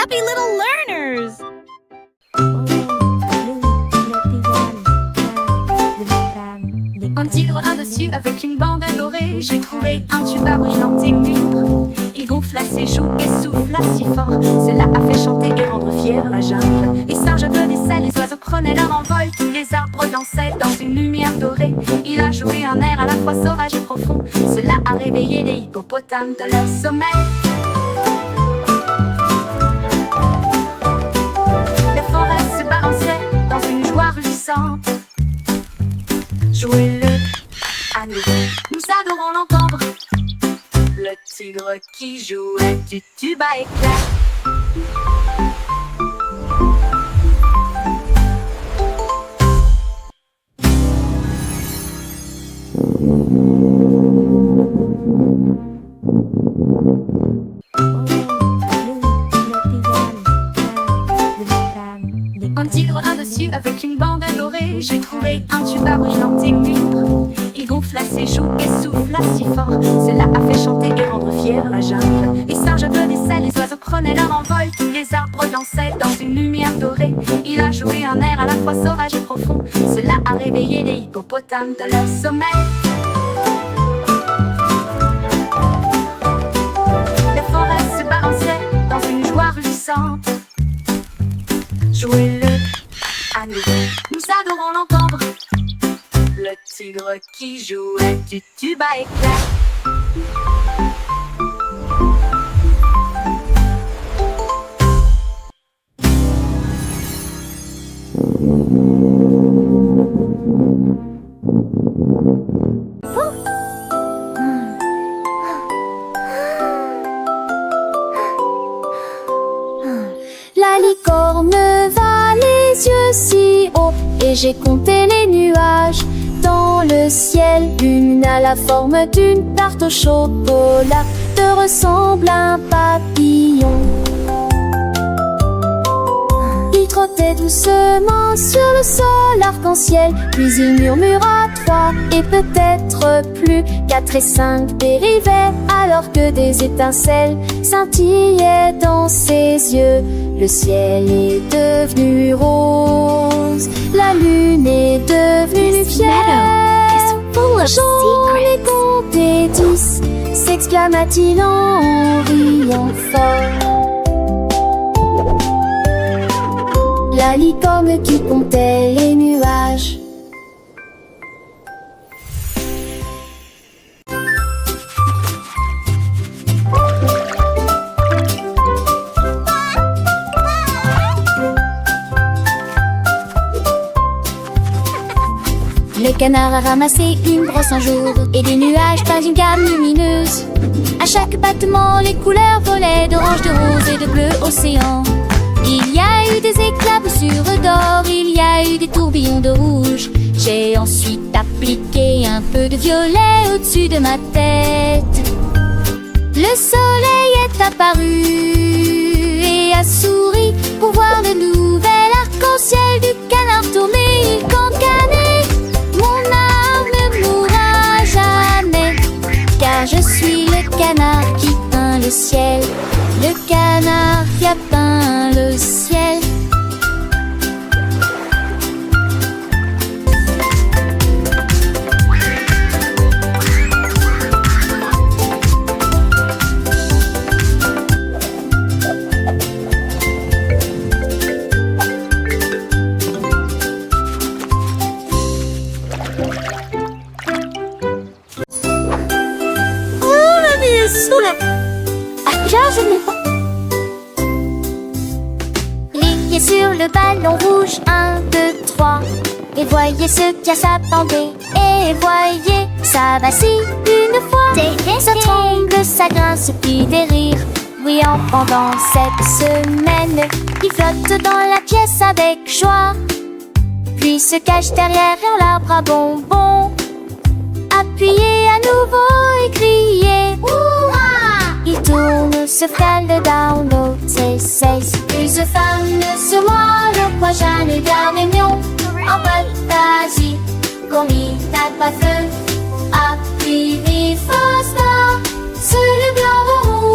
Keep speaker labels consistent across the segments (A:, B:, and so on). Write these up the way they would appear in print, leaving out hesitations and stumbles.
A: happy little learners!
B: Un tigre dessus avec une bande dorée. J'ai trouvé un tube à brûlant tigre. Il gonfle à ses joues et souffle si fort. Cela a fait chanter et rendre fière la jungle. Les singes applaudissaient, les oiseaux prenaient leur envol. Tous les arbres dansaient dans une lumière dorée. Il a joué un air à la fois sauvage et profond. Cela a réveillé les hippopotames de leur sommeil. Les forêts se balançaient dans une joie ruissante. Jouez-le à nous, nous adorons l'entendre. Le tigre qui jouait du tube à éclats. Un tigre dessus avec une bande dorée. J'ai trouvé un tube à brûlant tigre. Il gonfle à ses joues et souffle si fort. Cela a fait chanter et rendre fière la jungle. Les singes applaudissaient, les oiseaux prenaient leur envol. Tous les arbres dansaient dans une lumière dorée. Il a joué un air à la fois sauvage et profond. Cela a réveillé les hippopotames de leur sommeil. Les forêts se balançaient dans une joie ruissante. Jouez-le à nous, nous adorons l'entendre. Le tigre qui jouait du tube à éclats.
C: La licorne va les yeux si haut et j'ai compté les nuages dans le ciel. Une a la forme d'une tarte au chocolat, te ressemble à un papillon. Il trottait doucement sur le sol arc-en-ciel, puis il murmura 3 et peut-être plus. 4 et 5 dérivaient alors que des étincelles scintillaient dans ses yeux. Le ciel est devenu rose, la lune est devenue fière. J'en ai compté 10, s'exclama-t-il en riant fort. La licorne qui comptait les nuages. Le canard a ramassé une brosse un jour et des nuages dans une gamme lumineuse. À chaque battement, les couleurs volaient d'orange, de rose et de bleu océan. Il y a eu des éclaboussures d'or, il y a eu des tourbillons de rouge. J'ai ensuite appliqué un peu de violet au-dessus de ma tête. Le soleil est apparu et a souri pour voir le nouvel arc-en-ciel du canard tourné. Il cancanait, mon âme ne mourra jamais, car je suis le canard qui peint le ciel. Le canard qui a peint le ciel. Les pieds sur le ballon rouge, 1, 2, 3. Et voyez ce qui a s'attendait. Et voyez, ça vacille une fois. Ça tremble, ça grince, puis des rires bruyants pendant cette semaine. Il flotte dans la pièce avec joie, puis se cache derrière l'arbre à bonbons. Appuyez à nouveau et criez Ouah! Il tourne, se frôle le download, s'essaye. Puis se fane sur moi, le prochain regard mignon. En fantaisie, comme il n'a pas feu. Appuie Foster, sur le blanc rouge.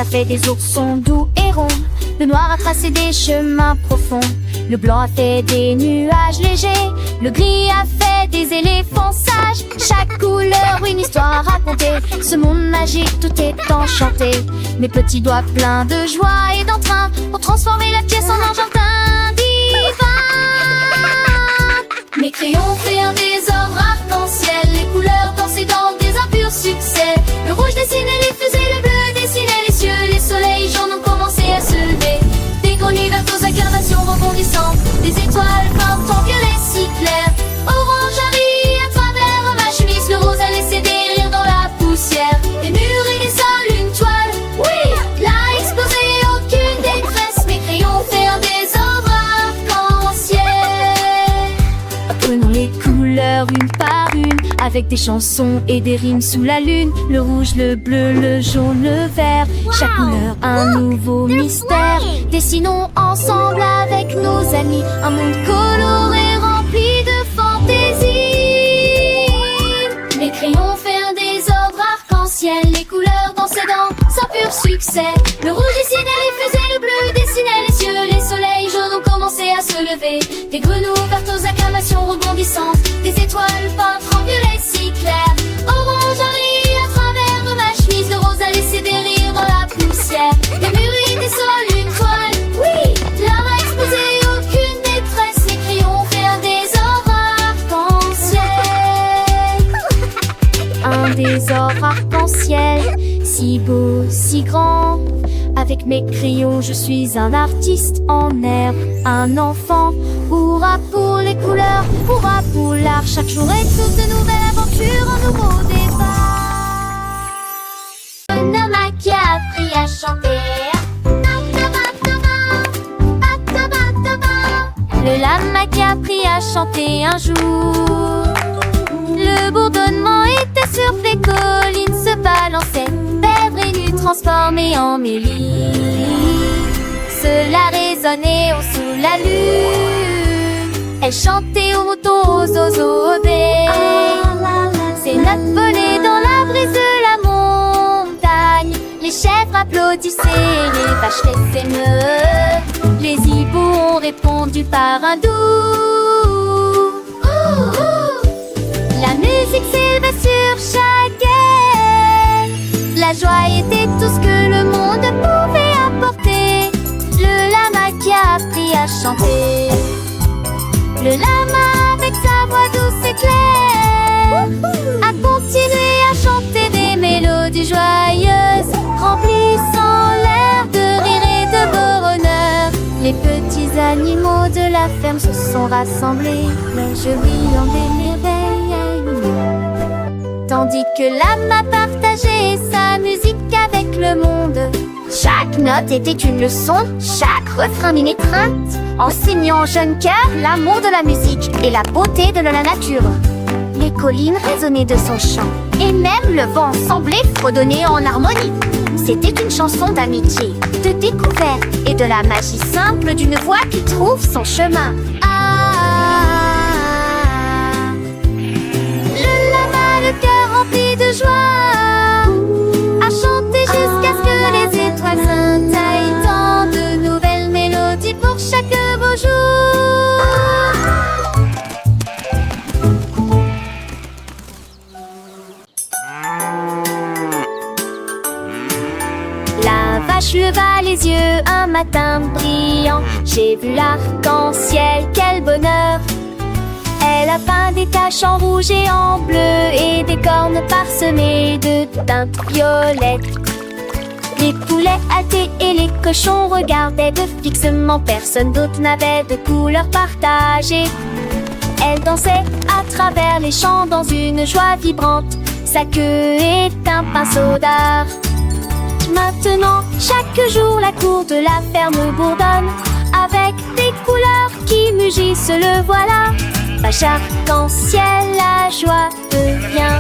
C: fait des oursons doux et ronds. Le noir a tracé des chemins profonds. Le blanc a fait des nuages légers. Le gris a fait des éléphants sages. Chaque couleur une histoire à raconter. Ce monde magique tout est enchanté. Mes petits doigts pleins de joie et d'entrain pour transformer la pièce en argentin divin. Mes crayons créent des ordres arc-en-ciel. Les couleurs dansaient dans des impurs succès. Le rouge dessinait les fusées, le bleu dessinait les cieux. Les soleils jaunes ont commencé à se lever. Des grenouilles vertes aux incarnations rebondissantes. Des étoiles peintes en violet si clair. Orange arrive à travers ma chemise. Le rose a laissé des rires dans la poussière. Des murs et des sols, une toile, oui, l'a explosé, aucune détresse. Mes crayons firent des ordres arc-en-ciel. Apprenons les couleurs une par une, avec des chansons et des rimes sous la lune. Le rouge, le bleu, le jaune, le vert. Chaque couleur un nouveau mystère. Dessinons ensemble avec nos amis un monde coloré rempli de fantaisie. Mes crayons firent des ordres arc-en-ciel. Les couleurs dansaient dans un pur succès. Le rouge dessinait les fusées, le bleu dessinait les cieux. Les soleils jaunes ont commencé à se lever. Des grenouilles vertes aux acclamations rebondissantes. Des étoiles peintes en violet si clair. Orange arrive à travers ma chemise. Le rose a laissé des rires dans la poussière. Des murs et des sols, une toile, oui, l'art a explosé, aucune détresse. Les crayons firent des ordres arc-en-ciel. Un des ordres arc-en-ciel, si beau, si grand. Avec mes crayons, je suis un artiste en herbe, un enfant. Hurrah pour les couleurs, hurrah pour l'art. Chaque jour est toute de nouvelles aventures, un nouveau départ. Un homme qui a appris à chanter. Le lama qui a appris à chanter un jour. Le bourdonnement était sur les collines, se balançait, perdre et nu transformé en mélodie. Cela résonnait haut sous la lune. Elle chantait aux moutons, aux oiseaux, aux baies. Ses notes volaient dans la brise de la montagne. Les chèvres applaudissaient, les vaches laissaient s'émeut. Les hiboux ont répondu par un doux. La musique s'élevait sur chaque aile. La joie était tout ce que le monde pouvait apporter. Le lama qui a appris à chanter. Le lama avec sa voix douce et claire a continué à chanter des mélodies joyeuses, remplissant l'air de rire et de bonheur. Les petits animaux de la ferme se sont rassemblés, leurs jeux brillants des merveilles, tandis que l'âme partageait sa musique avec le monde. Chaque note était une leçon, chaque refrain une étreinte, enseignant aux jeunes cœurs l'amour de la musique et la beauté de la nature. Les collines résonnaient de son chant, et même le vent semblait fredonner en harmonie. C'était une chanson d'amitié, de découverte et de la magie simple d'une voix qui trouve son chemin. Le lama, le cœur rempli de joie, a chanté jusqu'à ce que les étoiles scintillent. Tant de nouvelles mélodies pour chaque beau jour. La vache leva les yeux un matin brillant. J'ai vu l'arc-en-ciel, quel bonheur! Elle a peint des taches en rouge et en bleu et des cornes parsemées de teintes violettes. Les poulets hâtés et les cochons regardaient de fixement. Personne d'autre n'avait de couleur partagée. Elle dansait à travers les champs dans une joie vibrante. Sa queue est un pinceau d'art. Maintenant, chaque jour, la cour de la ferme bourdonne avec des couleurs qui mugissent, le voilà. Vache arc-en-ciel, la joie revient.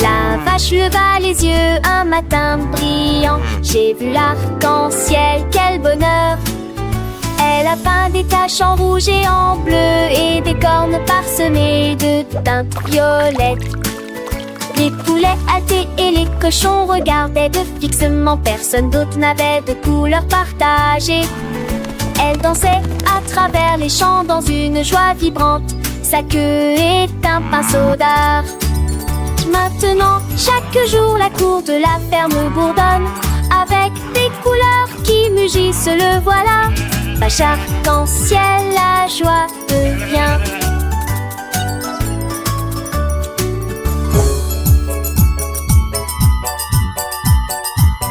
C: La vache leva les yeux un matin brillant. J'ai vu l'arc-en-ciel, quel bonheur! Elle a peint des taches en rouge et en bleu et des cornes parsemées de teintes violettes. Les poulets hâtés et les cochons regardaient de fixement. Personne d'autre n'avait de couleur partagée. Elle dansait à travers les champs dans une joie vibrante. Sa queue est un pinceau d'art. Maintenant, chaque jour, la cour de la ferme bourdonne avec des couleurs qui mugissent, le voilà. Pache arc-en-ciel, la joie